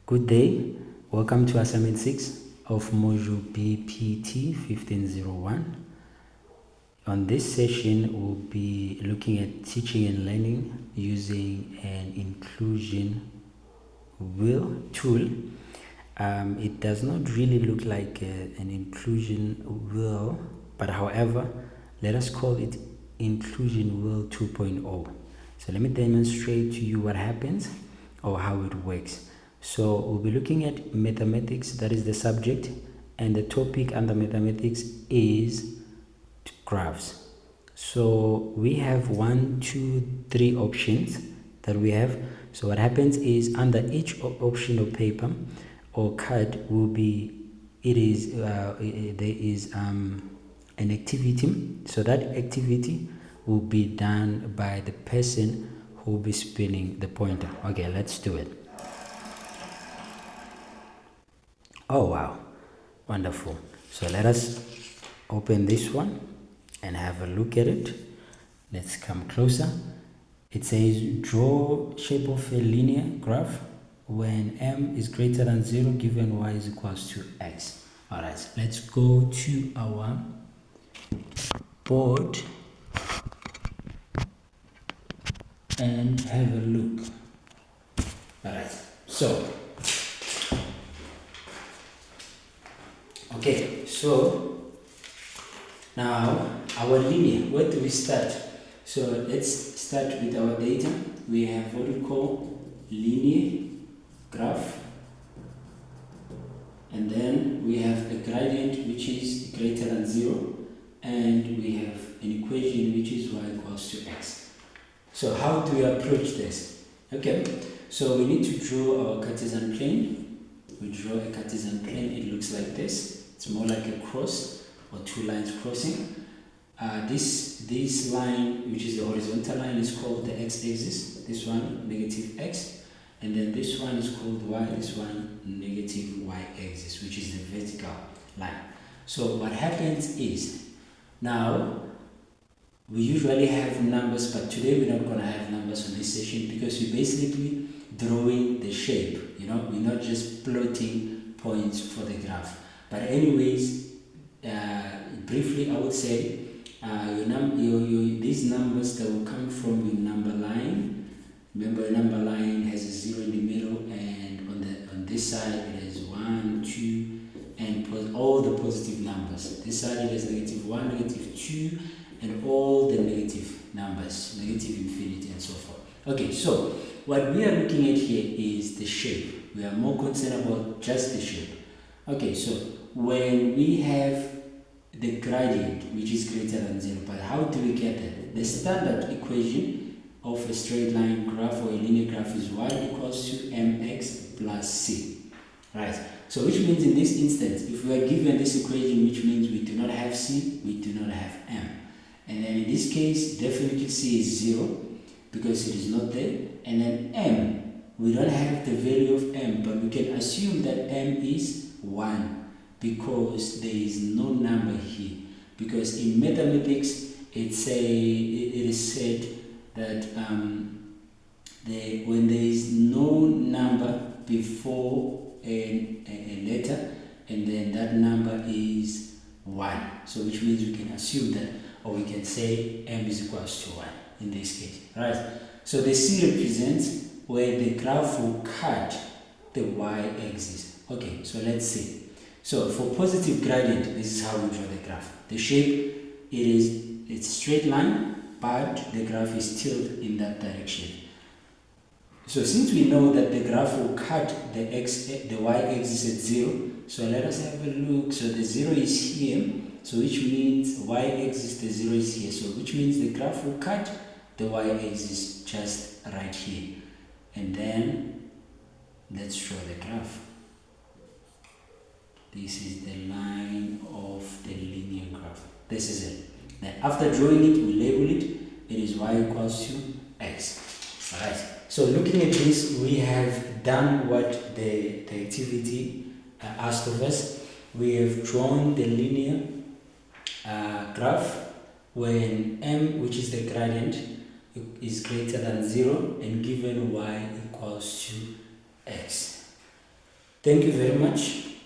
Good day, welcome to Assignment 6 of module BPT1501. On this session, we'll be looking at teaching and learning using an inclusion wheel tool. It does not really look like an inclusion wheel, but however, let us call it inclusion wheel 2.0. So let me demonstrate to you what happens or how it works. So we'll be looking at mathematics, that is the subject, and the topic under mathematics is graphs. So we have 1, 2, 3 options that we have. So what happens is under each option of paper or card will be, there is an activity. So that activity will be done by the person who will be spinning the pointer. Okay, let's do it. Oh wow, wonderful. So let us open this one and have a look at it. Let's come closer. It says draw shape of a linear graph when m is greater than 0 given y is equals to x. All right, let's go to our board and have a look. All right, so okay, so now our linear, where do we start? So let's start with our data. We have what we call linear graph, and then we have a gradient which is greater than 0, and we have an equation which is y equals to x. So how do we approach this? Okay, so we need to draw our Cartesian plane. We draw a Cartesian plane. It looks like this. It's more like a cross or two lines crossing. This line, which is the horizontal line, is called the x-axis. This one, negative x. And then this one is called y. This one, negative y-axis, which is the vertical line. So what happens is, now, we usually have numbers, but today we're not going to have numbers on this session because we're basically drawing the shape. We're not just plotting points for the graph. But anyways, briefly, I would say these numbers that will come from your number line. Remember, a number line has a 0 in the middle, and on this side it has 1, 2, and all the positive numbers. This side it has -1, -2, and all the negative numbers, negative infinity, and so forth. Okay, so what we are looking at here is the shape. We are more concerned about just the shape. Okay, so when we have the gradient which is greater than 0, but how do we get that? The standard equation of a straight line graph or a linear graph is y equals to mx plus c. Right, so which means in this instance, if we are given this equation, which means we do not have c, we do not have m. And then in this case, definitely c is 0 because it is not there. And then m, we don't have the value of m, but we can assume that m is 1 because there is no number here. Because in mathematics, it is said that when there is no number before a letter, and then that number is 1. So which means we can assume that, or we can say m is equals to 1 in this case, right? So the c represents where the graph will cut the y-axis. Okay, so let's see. So for positive gradient, this is how we draw the graph. The shape, it's a straight line, but the graph is tilted in that direction. So since we know that the graph will cut the y-axis at 0, so let us have a look. So the 0 is here, so which means y-axis, the 0 is here. So which means the graph will cut the y-axis just right here. And then let's draw the graph. This is the line of the linear graph. This is it. Then after drawing it, we label it. It is y equals to x. Alright. So looking at this, we have done what the activity asked of us. We have drawn the linear graph when m, which is the gradient, is greater than 0 and given y equals to x. Thank you very much.